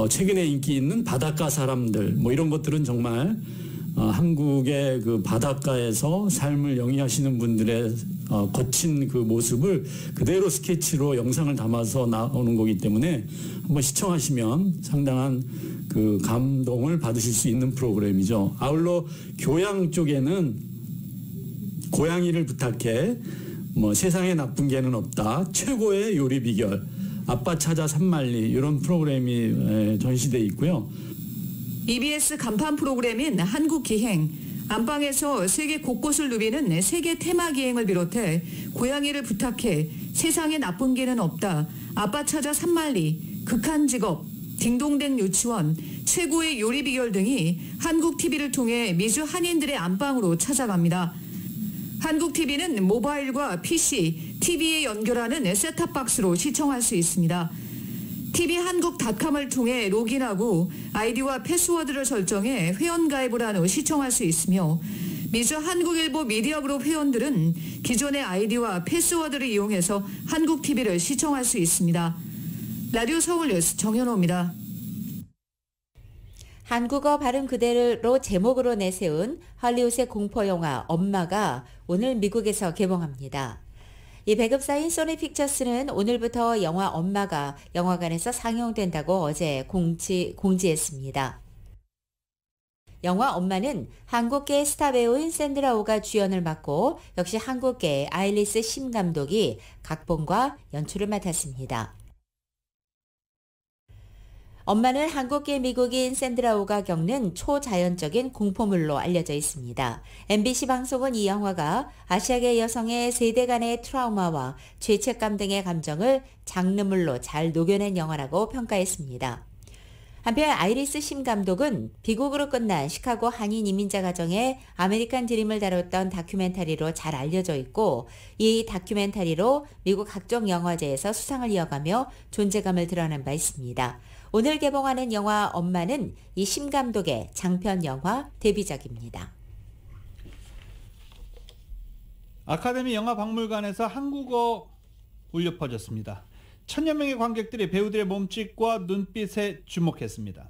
최근에 인기 있는 바닷가 사람들, 뭐 이런 것들은 정말 한국의 그 바닷가에서 삶을 영위하시는 분들의 거친 그 모습을 그대로 스케치로 영상을 담아서 나오는 거기 때문에 한번 시청하시면 상당한 그 감동을 받으실 수 있는 프로그램이죠. 아울러 교양 쪽에는 고양이를 부탁해, 뭐 세상에 나쁜 개는 없다, 최고의 요리 비결, 아빠 찾아 산만리, 이런 프로그램이 전시되어 있고요. EBS 간판 프로그램인 한국기행, 안방에서 세계 곳곳을 누비는 세계 테마 기행을 비롯해 고양이를 부탁해, 세상에 나쁜 개는 없다, 아빠 찾아 산만리, 극한 직업, 딩동댕 유치원, 최고의 요리 비결 등이 한국TV를 통해 미주 한인들의 안방으로 찾아갑니다. 한국TV는 모바일과 PC, TV에 연결하는 셋탑박스로 시청할 수 있습니다. tv한국.com을 통해 로그인하고 아이디와 패스워드를 설정해 회원가입을 한 후 시청할 수 있으며, 미주 한국일보 미디어그룹 회원들은 기존의 아이디와 패스워드를 이용해서 한국TV를 시청할 수 있습니다. 라디오 서울뉴스 정현호입니다. 한국어 발음 그대로 제목으로 내세운 할리우드의 공포영화 엄마가 오늘 미국에서 개봉합니다. 이 배급사인 소니픽처스는 오늘부터 영화 엄마가 영화관에서 상영된다고 어제 공지했습니다. 영화 엄마는 한국계 스타 배우인 샌드라 오가 주연을 맡고, 역시 한국계 아일리스 심 감독이 각본과 연출을 맡았습니다. 엄마는 한국계 미국인 샌드라 오가 겪는 초자연적인 공포물로 알려져 있습니다. MBC 방송은 이 영화가 아시아계 여성의 세대 간의 트라우마와 죄책감 등의 감정을 장르물로 잘 녹여낸 영화라고 평가했습니다. 한편 아이리스 심 감독은 비극으로 끝난 시카고 한인 이민자 가정의 아메리칸 드림을 다뤘던 다큐멘터리로 잘 알려져 있고, 이 다큐멘터리로 미국 각종 영화제에서 수상을 이어가며 존재감을 드러낸 바 있습니다. 오늘 개봉하는 영화 엄마는 이 심 감독의 장편 영화 데뷔작입니다. 아카데미 영화박물관에서 한국어 울려 퍼졌습니다. 천여 명의 관객들이 배우들의 몸짓과 눈빛에 주목했습니다.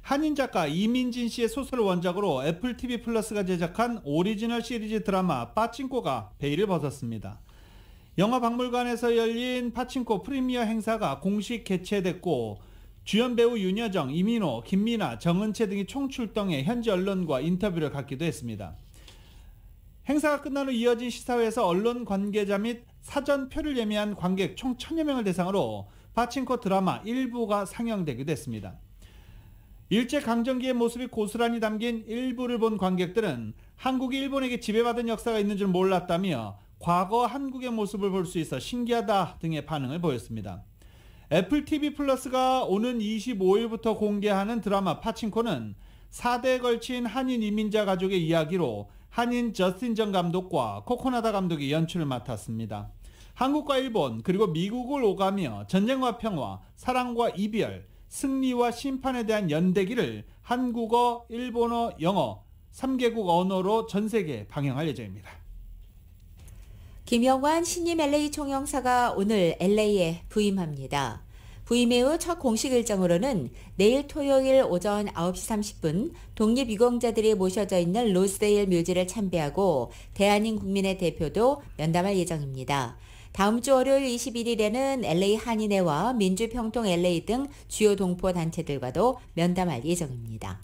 한인 작가 이민진 씨의 소설을 원작으로 애플 TV 플러스가 제작한 오리지널 시리즈 드라마 빠친코가 베일을 벗었습니다. 영화박물관에서 열린 파친코 프리미어 행사가 공식 개최됐고, 주연 배우 윤여정, 이민호, 김미나, 정은채 등이 총출동해 현지 언론과 인터뷰를 갖기도 했습니다. 행사가 끝난 후 이어진 시사회에서 언론 관계자 및 사전 표를 예매한 관객 총 1000여 명을 대상으로 파친코 드라마 1부가 상영되기도 했습니다. 일제강점기의 모습이 고스란히 담긴 1부를 본 관객들은 한국이 일본에게 지배받은 역사가 있는 줄 몰랐다며 과거 한국의 모습을 볼 수 있어 신기하다 등의 반응을 보였습니다. 애플 TV 플러스가 오는 25일부터 공개하는 드라마 파친코는 4대에 걸친 한인 이민자 가족의 이야기로 한인 저스틴 정 감독과 코코나다 감독이 연출을 맡았습니다. 한국과 일본 그리고 미국을 오가며 전쟁과 평화, 사랑과 이별, 승리와 심판에 대한 연대기를 한국어, 일본어, 영어 3개국 언어로 전 세계에 방영할 예정입니다. 김영환 신임 LA 총영사가 오늘 LA에 부임합니다. 부임 이후 첫 공식 일정으로는 내일 토요일 오전 9시 30분 독립유공자들이 모셔져 있는 로스데일 묘지를 참배하고 대한인 국민의 대표도 면담할 예정입니다. 다음 주 월요일 21일에는 LA 한인회와 민주평통 LA 등 주요 동포 단체들과도 면담할 예정입니다.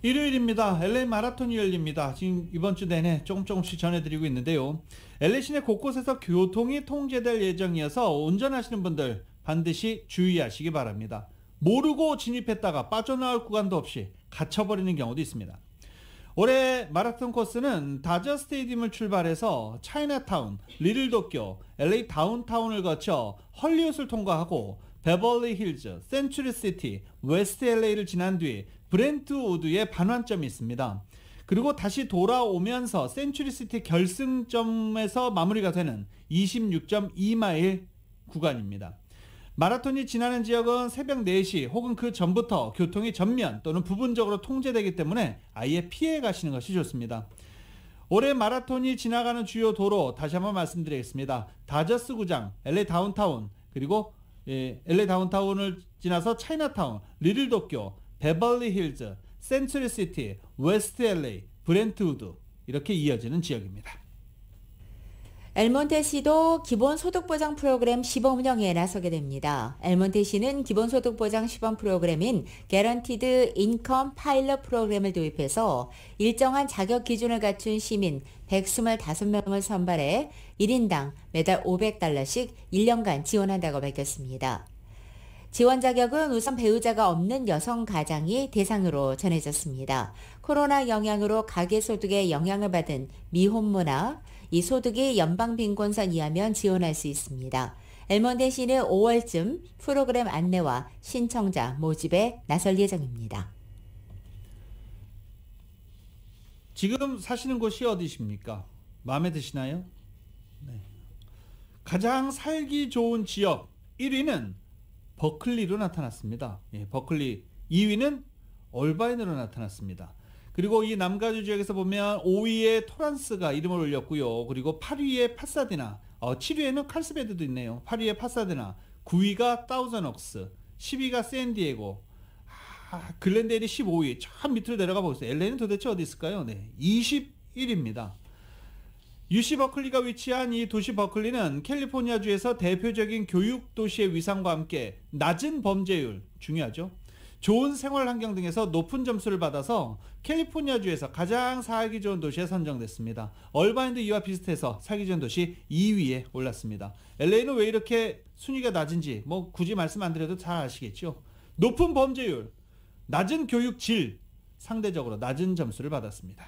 일요일입니다. LA 마라톤이 열립니다. 지금 이번 주 내내 조금씩 전해드리고 있는데요. LA 시내 곳곳에서 교통이 통제될 예정이어서 운전하시는 분들 반드시 주의하시기 바랍니다. 모르고 진입했다가 빠져나올 구간도 없이 갇혀버리는 경우도 있습니다. 올해 마라톤 코스는 다저 스테디움을 출발해서 차이나타운, 리틀도쿄, LA 다운타운을 거쳐 헐리우드를 통과하고 베벌리 힐즈, 센츄리 시티, 웨스트 LA를 지난 뒤 브렌트우드에 반환점이 있습니다. 그리고 다시 돌아오면서 센츄리 시티 결승점에서 마무리가 되는 26.2마일 구간입니다. 마라톤이 지나는 지역은 새벽 4시 혹은 그 전부터 교통이 전면 또는 부분적으로 통제되기 때문에 아예 피해 가시는 것이 좋습니다. 올해 마라톤이 지나가는 주요 도로 다시 한번 말씀드리겠습니다. 다저스 구장, LA 다운타운, 그리고 LA 다운타운을 지나서 차이나타운, 리틀도쿄, 베벌리 힐즈, 센츄리 시티, 웨스트 LA, 브렌트우드 이렇게 이어지는 지역입니다. 엘몬테시도 기본소득보장 프로그램 시범 운영에 나서게 됩니다. 엘몬테시는 기본소득보장 시범 프로그램인 개런티드 인컴 파일럿 프로그램을 도입해서 일정한 자격 기준을 갖춘 시민 125명을 선발해 1인당 매달 $500씩 1년간 지원한다고 밝혔습니다. 지원 자격은 우선 배우자가 없는 여성 가장이 대상으로 전해졌습니다. 코로나 영향으로 가계소득에 영향을 받은 미혼모나 이 소득이 연방빈곤선 이하면 지원할 수 있습니다. 엘몬테시는 5월쯤 프로그램 안내와 신청자 모집에 나설 예정입니다. 지금 사시는 곳이 어디십니까? 마음에 드시나요? 네. 가장 살기 좋은 지역 1위는 버클리로 나타났습니다. 버클리 2위는 얼바인으로 나타났습니다. 그리고 이 남가주 지역에서 보면 5위에 토란스가 이름을 올렸고요. 그리고 8위에 파사디나, 7위에는 칼스베드도 있네요. 8위에 파사디나, 9위가 다우전옥스, 10위가 샌디에고, 글렌데일이 15위. 참 밑으로 내려가 보세요. LA는 도대체 어디 있을까요? 네, 21위입니다. UC 버클리가 위치한 이 도시 버클리는 캘리포니아주에서 대표적인 교육 도시의 위상과 함께 낮은 범죄율, 중요하죠. 좋은 생활 환경 등에서 높은 점수를 받아서 캘리포니아주에서 가장 살기 좋은 도시에 선정됐습니다. 얼바인도 이와 비슷해서 살기 좋은 도시 2위에 올랐습니다. LA는 왜 이렇게 순위가 낮은지 뭐 굳이 말씀 안 드려도 잘 아시겠죠. 높은 범죄율, 낮은 교육 질, 상대적으로 낮은 점수를 받았습니다.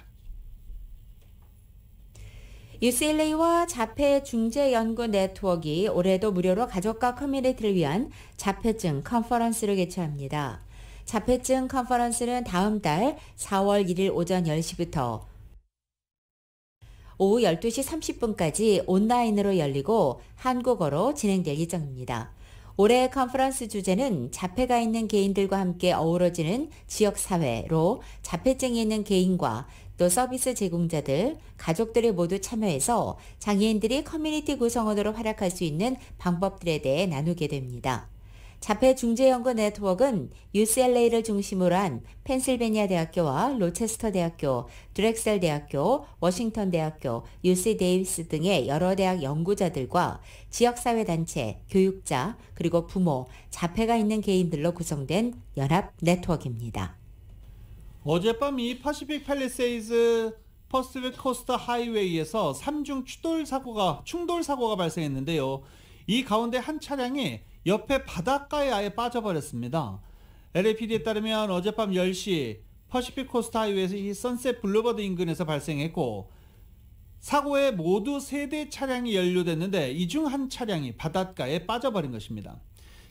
UCLA와 자폐중재연구 네트워크가 올해도 무료로 가족과 커뮤니티를 위한 자폐증 컨퍼런스를 개최합니다. 자폐증 컨퍼런스는 다음 달 4월 1일 오전 10시부터 오후 12시 30분까지 온라인으로 열리고 한국어로 진행될 예정입니다. 올해 컨퍼런스 주제는 자폐가 있는 개인들과 함께 어우러지는 지역사회로 자폐증이 있는 개인과 또 서비스 제공자들, 가족들이 모두 참여해서 장애인들이 커뮤니티 구성원으로 활약할 수 있는 방법들에 대해 나누게 됩니다. 자폐중재연구 네트워크는 UCLA를 중심으로 한 펜실베니아 대학교와 로체스터 대학교, 드렉셀 대학교, 워싱턴 대학교, UC 데이비스 등의 여러 대학 연구자들과 지역사회단체, 교육자, 그리고 부모, 자폐가 있는 개인들로 구성된 연합 네트워크입니다. 어젯밤 이 파시픽 팰리세이드 퍼시픽 코스트 하이웨이에서 3중 충돌 사고가 발생했는데요. 이 가운데 한 차량이 옆에 바닷가에 아예 빠져버렸습니다. LAPD에 따르면 어젯밤 10시 퍼시픽 코스트 하이웨이에서 이 선셋 블루버드 인근에서 발생했고 사고에 모두 3대 차량이 연루됐는데 이 중 한 차량이 바닷가에 빠져버린 것입니다.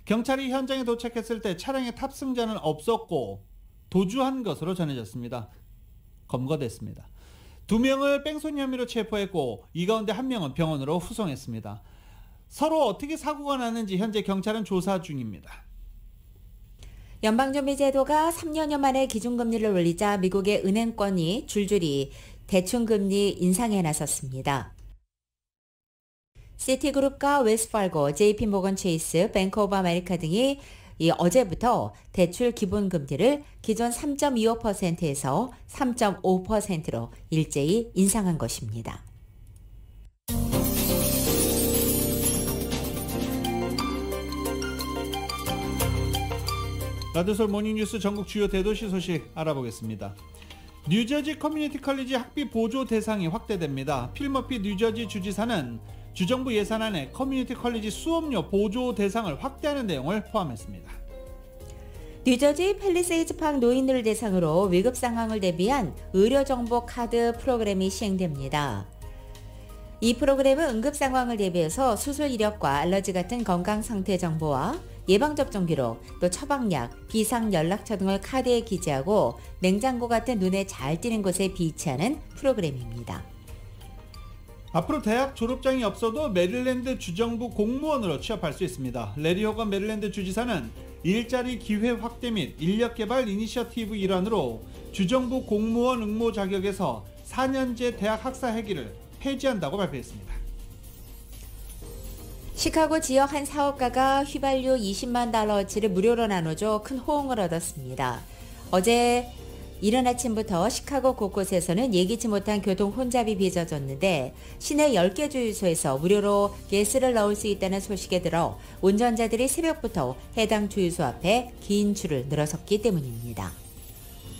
경찰이 현장에 도착했을 때 차량의 탑승자는 없었고 도주한 것으로 전해졌습니다. 검거됐습니다. 2명을 뺑소니 혐의로 체포했고 이 가운데 1명은 병원으로 후송했습니다. 서로 어떻게 사고가 났는지 현재 경찰은 조사 중입니다. 연방준비제도가 3년여 만에 기준금리를 올리자 미국의 은행권이 줄줄이 대출금리 인상에 나섰습니다. 시티그룹과 웨스팔고, JP모건 체이스, 뱅크 오브 아메리카 등이 어제부터 대출 기본금리를 기존 3.25%에서 3.5%로 일제히 인상한 것입니다. 라디오서울 모닝뉴스 전국 주요 대도시 소식 알아보겠습니다. 뉴저지 커뮤니티 컬리지 학비 보조 대상이 확대됩니다. 필 머피 뉴저지 주지사는 주정부 예산안에 커뮤니티 컬리지 수업료 보조 대상을 확대하는 내용을 포함했습니다. 뉴저지 팰리세이드 팍 노인들을 대상으로 위급 상황을 대비한 의료정보 카드 프로그램이 시행됩니다. 이 프로그램은 응급 상황을 대비해서 수술 이력과 알러지 같은 건강 상태 정보와 예방접종 기록, 또 처방약, 비상연락처 등을 카드에 기재하고 냉장고 같은 눈에 잘 띄는 곳에 비치하는 프로그램입니다. 앞으로 대학 졸업장이 없어도 메릴랜드 주정부 공무원으로 취업할 수 있습니다. 레리 호건 메릴랜드 주지사는 일자리 기회 확대 및 인력개발 이니셔티브 일환으로 주정부 공무원 응모 자격에서 4년제 대학 학사 회기를 폐지한다고 발표했습니다. 시카고 지역 한 사업가가 휘발유 20만 달러어치를 무료로 나눠줘 큰 호응을 얻었습니다. 어제 이른 아침부터 시카고 곳곳에서는 예기치 못한 교통 혼잡이 빚어졌는데 시내 10개 주유소에서 무료로 가스를 넣을 수 있다는 소식에 들어 운전자들이 새벽부터 해당 주유소 앞에 긴 줄을 늘어섰기 때문입니다.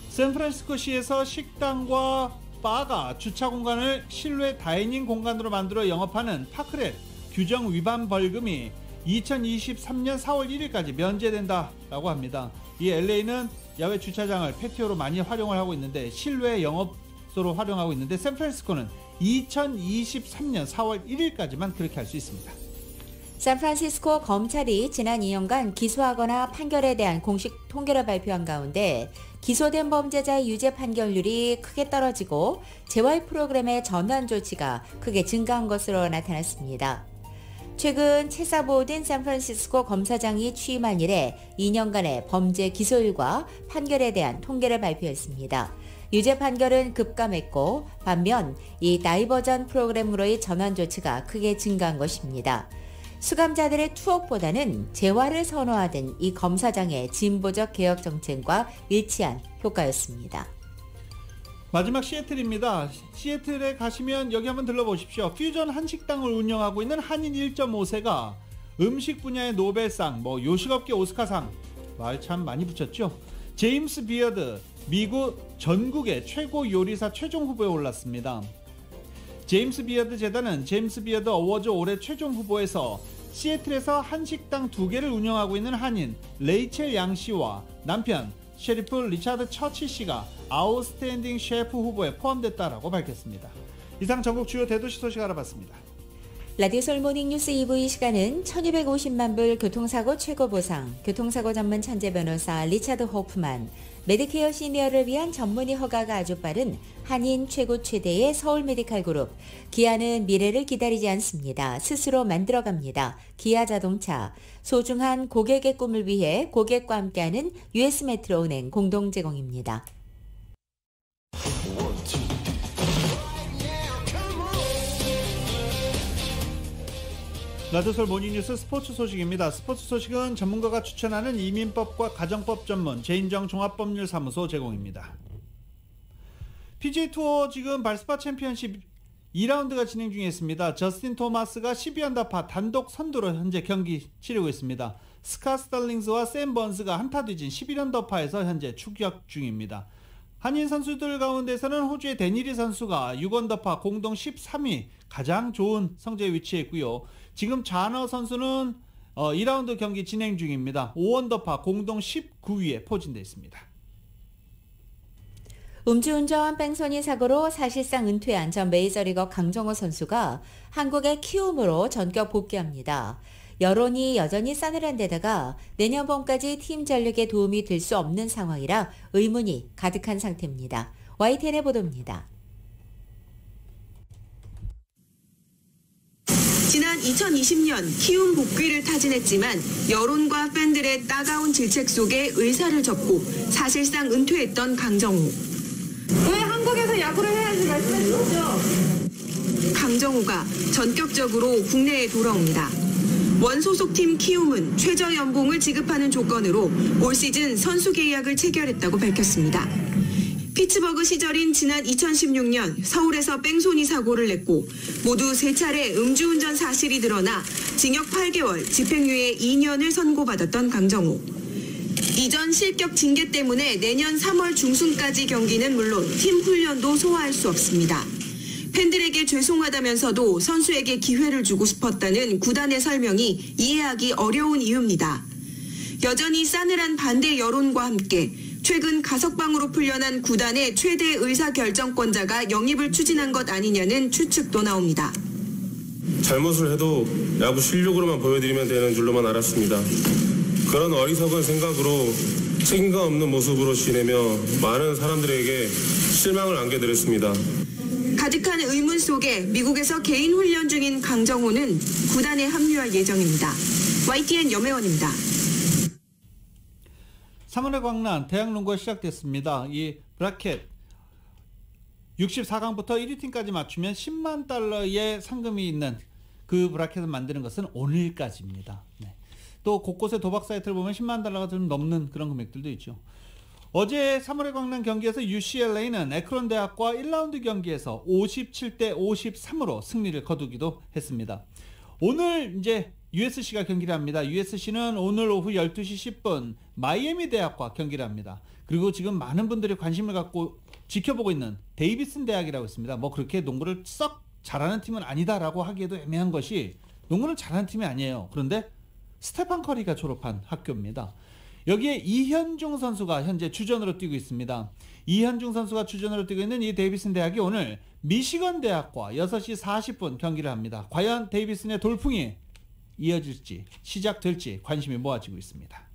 샌프란시스코시에서 식당과 바가 주차 공간을 실외 다이닝 공간으로 만들어 영업하는 파크렛 규정 위반 벌금이 2023년 4월 1일까지 면제된다라고 합니다. 이 LA는 야외 주차장을 패티오로 많이 활용을 하고 있는데 실외 영업소로 활용하고 있는데 샌프란시스코는 2023년 4월 1일까지만 그렇게 할 수 있습니다. 샌프란시스코 검찰이 지난 2년간 기소하거나 판결에 대한 공식 통계를 발표한 가운데 기소된 범죄자의 유죄 판결률이 크게 떨어지고 재활 프로그램의 전환 조치가 크게 증가한 것으로 나타났습니다. 최근 체사보든 샌프란시스코 검사장이 취임한 이래 2년간의 범죄 기소율과 판결에 대한 통계를 발표했습니다. 유죄 판결은 급감했고 반면 이 다이버전 프로그램으로의 전환 조치가 크게 증가한 것입니다. 수감자들의 투옥보다는 재활을 선호하던 이 검사장의 진보적 개혁 정책과 일치한 효과였습니다. 마지막 시애틀입니다. 시애틀에 가시면 여기 한번 들러보십시오. 퓨전 한식당을 운영하고 있는 한인 1.5세가 음식 분야의 노벨상, 요식업계 오스카상, 말 참 많이 붙였죠. 제임스 비어드, 미국 전국의 최고 요리사 최종 후보에 올랐습니다. 제임스 비어드 재단은 제임스 비어드 어워즈 올해 최종 후보에서 시애틀에서 한식당 2개를 운영하고 있는 한인 레이첼 양 씨와 남편 셰리프 리차드 처치 씨가 아웃스탠딩 셰프 후보에 포함됐다라고 밝혔습니다. 이상 전국 주요 대도시 소식 알아봤습니다. 라디오서울 모닝뉴스 2부 이 시간은 1250만 불 교통사고 최고 보상, 교통사고 전문 천재 변호사 리차드 호프만, 메디케어 시니어를 위한 전문의 허가가 아주 빠른 한인 최고 최대의 서울 메디칼 그룹, 기아는 미래를 기다리지 않습니다. 스스로 만들어갑니다. 기아 자동차, 소중한 고객의 꿈을 위해 고객과 함께하는 US 메트로 은행 공동 제공입니다. 라디오서울 모닝뉴스 스포츠 소식입니다. 스포츠 소식은 전문가가 추천하는 이민법과 가정법 전문 제인정 종합법률사무소 제공입니다. PGA 투어 지금 발스파 챔피언십 2라운드가 진행 중에 있습니다. 저스틴 토마스가 12언더파 단독 선두로 현재 경기 치르고 있습니다. 스카 스털링스와 샘 번스가 한타 뒤진 11언더파에서 현재 추격 중입니다. 한인 선수들 가운데서는 호주의 데니리 선수가 6언더파 공동 13위 가장 좋은 성적에 위치해 있고요. 지금 자너 선수는 2라운드 경기 진행 중입니다. 5언더파 공동 19위에 포진되어 있습니다. 음주운전 뺑소니 사고로 사실상 은퇴한 전 메이저리거 강정호 선수가 한국의 키움으로 전격 복귀합니다. 여론이 여전히 싸늘한 데다가 내년 봄까지 팀 전력에 도움이 될 수 없는 상황이라 의문이 가득한 상태입니다. YTN의 보도입니다. 지난 2020년 키움 복귀를 타진했지만 여론과 팬들의 따가운 질책 속에 의사를 접고 사실상 은퇴했던 강정호. 왜 한국에서 야구를 해야지 말씀해 주시죠. 강정호가 전격적으로 국내에 돌아옵니다. 원소속팀 키움은 최저 연봉을 지급하는 조건으로 올 시즌 선수 계약을 체결했다고 밝혔습니다. 피츠버그 시절인 지난 2016년 서울에서 뺑소니 사고를 냈고 모두 3차례 음주운전 사실이 드러나 징역 8개월, 집행유예 2년을 선고받았던 강정호. 이전 실격 징계 때문에 내년 3월 중순까지 경기는 물론 팀 훈련도 소화할 수 없습니다. 팬들에게 죄송하다면서도 선수에게 기회를 주고 싶었다는 구단의 설명이 이해하기 어려운 이유입니다. 여전히 싸늘한 반대 여론과 함께 최근 가석방으로 풀려난 구단의 최대 의사결정권자가 영입을 추진한 것 아니냐는 추측도 나옵니다. 잘못을 해도 야구 실력으로만 보여드리면 되는 줄로만 알았습니다. 그런 어리석은 생각으로 책임감 없는 모습으로 지내며 많은 사람들에게 실망을 안겨드렸습니다. 가득한 의문 속에 미국에서 개인 훈련 중인 강정호는 구단에 합류할 예정입니다. YTN 염혜원입니다. 3월의 광란 대학농구가 시작됐습니다. 이 브라켓 64강부터 1위 팀까지 맞추면 10만 달러의 상금이 있는 그 브라켓을 만드는 것은 오늘까지입니다. 네. 또 곳곳에 도박 사이트를 보면 10만 달러가 좀 넘는 그런 금액들도 있죠. 어제 3월의 광란 경기에서 UCLA는 에크론 대학과 1라운드 경기에서 57대 53으로 승리를 거두기도 했습니다. 오늘 이제 USC가 경기를 합니다. USC는 오늘 오후 12시 10분 마이애미 대학과 경기를 합니다. 그리고 지금 많은 분들이 관심을 갖고 지켜보고 있는 데이비슨 대학이라고 있습니다. 뭐 그렇게 농구를 썩 잘하는 팀은 아니다라고 하기에도 애매한 것이 농구는 잘하는 팀이 아니에요. 그런데 스테판 커리가 졸업한 학교입니다. 여기에 이현중 선수가 현재 주전으로 뛰고 있습니다. 이현중 선수가 주전으로 뛰고 있는 이 데이비슨 대학이 오늘 미시건 대학과 6시 40분 경기를 합니다. 과연 데이비슨의 돌풍이 이어질지 시작될지 관심이 모아지고 있습니다.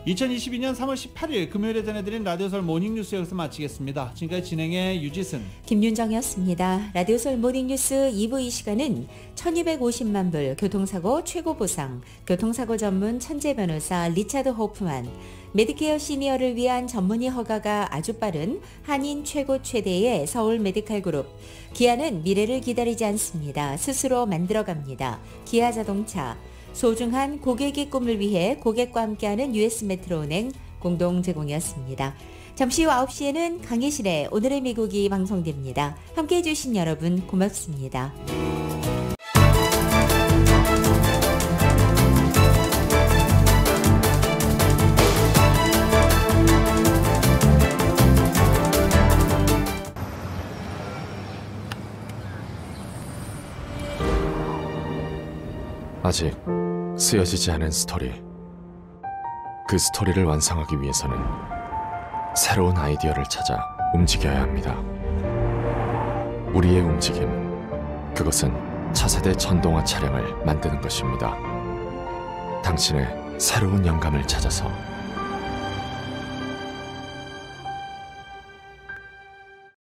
2022년 3월 18일 금요일에 전해드린 라디오설 모닝뉴스 여기서 마치겠습니다. 지금까지 진행의 유지승, 김윤정이었습니다. 라디오설 모닝뉴스 2부 이 시간은 1250만 불 교통사고 최고 보상, 교통사고 전문 천재 변호사 리차드 호프만, 메디케어 시니어를 위한 전문의 허가가 아주 빠른 한인 최고 최대의 서울 메디칼 그룹, 기아는 미래를 기다리지 않습니다. 스스로 만들어갑니다. 기아 자동차, 소중한 고객의 꿈을 위해 고객과 함께하는 US 메트로은행 공동 제공이었습니다. 잠시 후 9시에는 강희실의 오늘의 미국이 방송됩니다. 함께해 주신 여러분 고맙습니다. 아직 쓰여지지 않은 스토리. 그 스토리를 완성하기 위해서는 새로운 아이디어를 찾아 움직여야 합니다. 우리의 움직임, 그것은 차세대 전동화 차량을 만드는 것입니다. 당신의 새로운 영감을 찾아서